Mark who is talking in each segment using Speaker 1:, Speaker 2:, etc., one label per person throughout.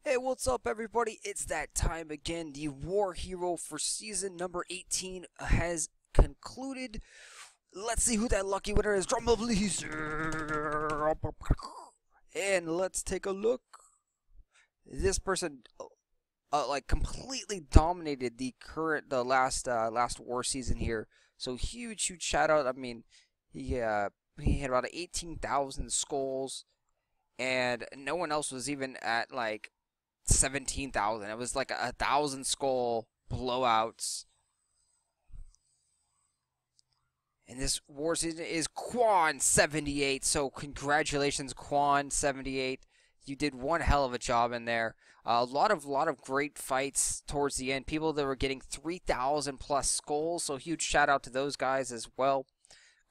Speaker 1: Hey, what's up, everybody? It's that time again. The War Hero for season number 18 has concluded. Let's see who that lucky winner is. Drum roll, please. And let's take a look. This person, like, completely dominated the last war season here. So huge shout out. I mean, he had about 18,000 skulls, and no one else was even at like 17,000. It was like 1,000 skull blowouts. And this war season is Quan78. So congratulations, Quan78. You did one hell of a job in there. A lot of great fights towards the end. People that were getting 3,000 plus skulls. So huge shout out to those guys as well.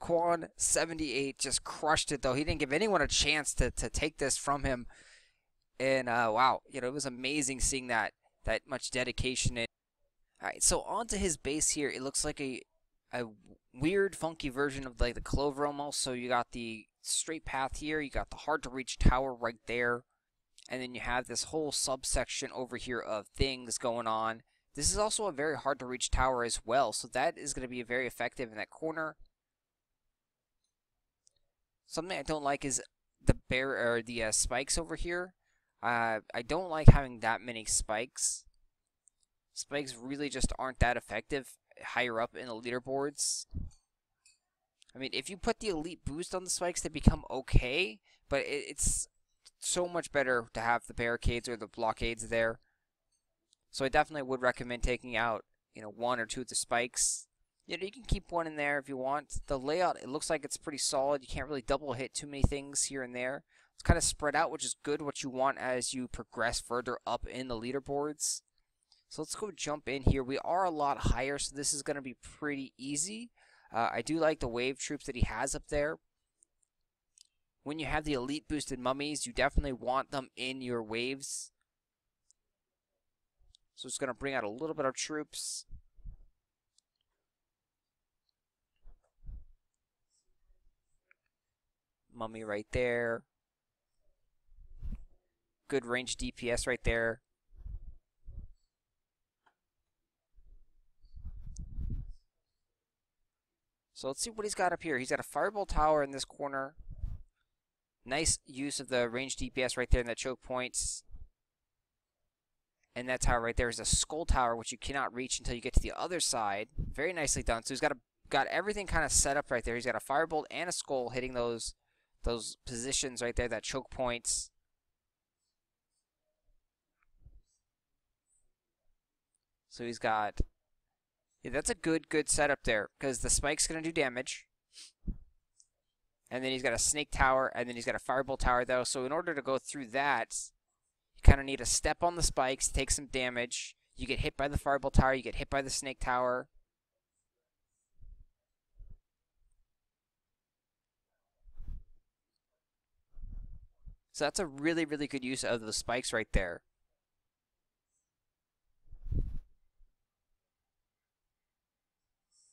Speaker 1: Quan78 just crushed it though. He didn't give anyone a chance to take this from him. And wow, it was amazing seeing that much dedication in. All right, so onto his base here. It looks like a weird, funky version of like the Clover almost. So you got the straight path here. You got the hard to reach tower right there, and then you have this whole subsection over here of things going on. This is also a very hard to reach tower as well. So that is going to be very effective in that corner. Something I don't like is the spikes over here. I don't like having that many spikes. Spikes really just aren't that effective higher up in the leaderboards. I mean, if you put the elite boost on the spikes, they become okay, but it's so much better to have the barricades or the blockades there. So I definitely would recommend taking out, one or two of the spikes. You can keep one in there if you want. The layout, it looks like it's pretty solid. You can't really double hit too many things here and there. It's kind of spread out, which is good, what you want as you progress further up in the leaderboards. So let's go jump in here. We are a lot higher, so this is going to be pretty easy. I do like the wave troops that he has up there. When you have the elite boosted mummies, you definitely want them in your waves. So it's going to bring out a little bit of troops. Mummy right there. Good range DPS right there. So let's see what he's got up here. He's got a fireball tower in this corner. Nice use of the range DPS right there in the choke points. And that tower right there is a skull tower, which you cannot reach until you get to the other side. Very nicely done. So he's got everything kind of set up right there. He's got a firebolt and a skull hitting those positions right there, that choke points. So he's got, yeah, that's a good setup there, because the spike's going to do damage. And then he's got a snake tower, and then he's got a firebolt tower, though. So in order to go through that, you kind of need to step on the spikes, take some damage. You get hit by the firebolt tower, you get hit by the snake tower. So that's a really good use of the spikes right there.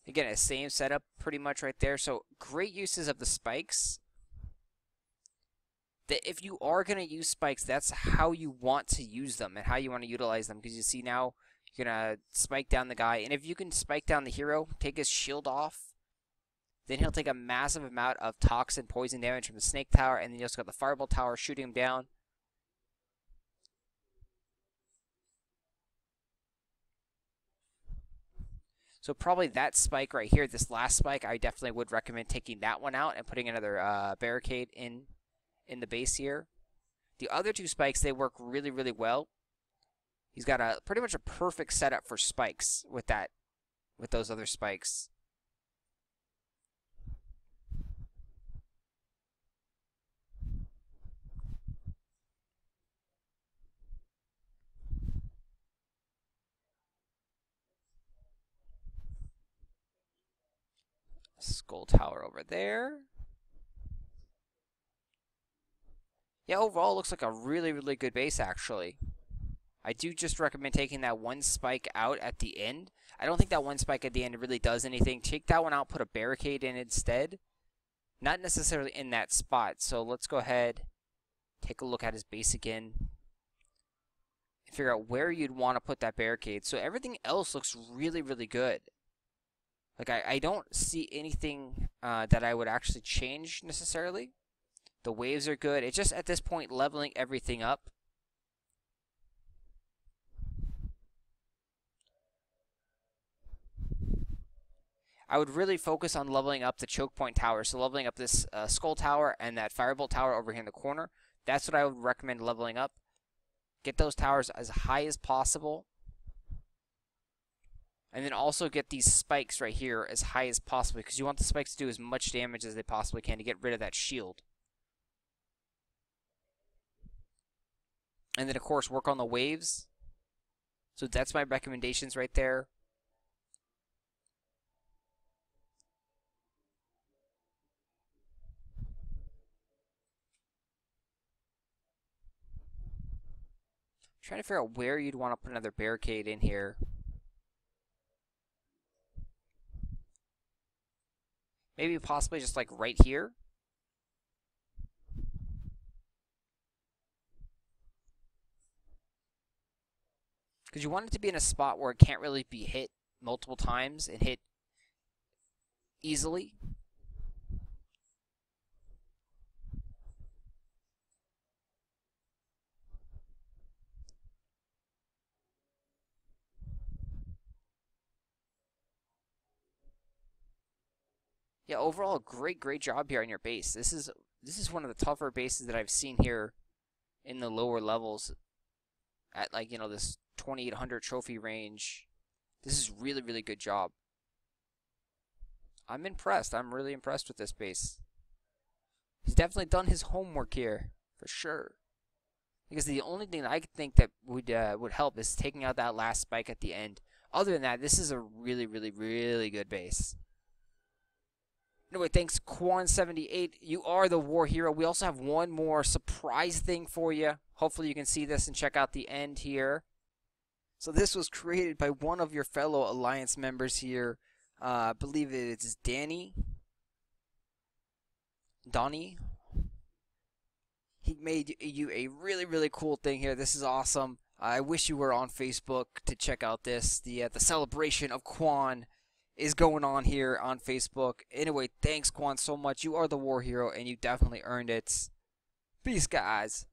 Speaker 1: Again, same setup pretty much right there. So great uses of the spikes. That if you are going to use spikes, that's how you want to use them and how you want to utilize them. Because you see now, you're going to spike down the guy. And if you can spike down the hero, take his shield off, then he'll take a massive amount of toxin poison damage from the snake tower. And then you also got the fireball tower shooting him down. So probably that spike right here, this last spike, I definitely would recommend taking that one out and putting another barricade in the base here. The other two spikes, they work really well. He's got pretty much a perfect setup for spikes with those other spikes. Skull tower over there. Yeah, overall, it looks like a really good base, actually. I do just recommend taking that one spike out at the end. I don't think that one spike at the end really does anything. Take that one out, put a barricade in instead. Not necessarily in that spot. So let's go ahead, take a look at his base again. figure out where you'd want to put that barricade. So everything else looks really, really good. Like, I don't see anything that I would actually change necessarily. The waves are good. It's just at this point leveling everything up. I would really focus on leveling up the choke point tower. So leveling up this skull tower and that firebolt tower over here in the corner. That's what I would recommend leveling up. Get those towers as high as possible. And then also get these spikes right here as high as possible, because you want the spikes to do as much damage as they possibly can to get rid of that shield. And then, of course, work on the waves. So that's my recommendations right there. Trying to figure out where you'd want to put another barricade in here. Maybe possibly just like right here. Because you want it to be in a spot where it can't really be hit multiple times and hit easily. Yeah, overall, great job here on your base. This is one of the tougher bases that I've seen here in the lower levels. At, like, you know, this 2800 trophy range. This is really good job. I'm impressed. I'm really impressed with this base. He's definitely done his homework here, for sure. Because the only thing that I could think that would help is taking out that last spike at the end. Other than that, this is a really good base. Anyway, thanks, Quan78. You are the war hero. We also have one more surprise thing for you. Hopefully you can see this and check out the end here. So this was created by one of your fellow Alliance members here. I believe it's Donnie. He made you a really cool thing here. This is awesome. I wish you were on Facebook to check out this. The celebration of Quan is going on here on Facebook. Anyway, thanks, Quan, so much. You are the war hero, and you definitely earned it. Peace, guys.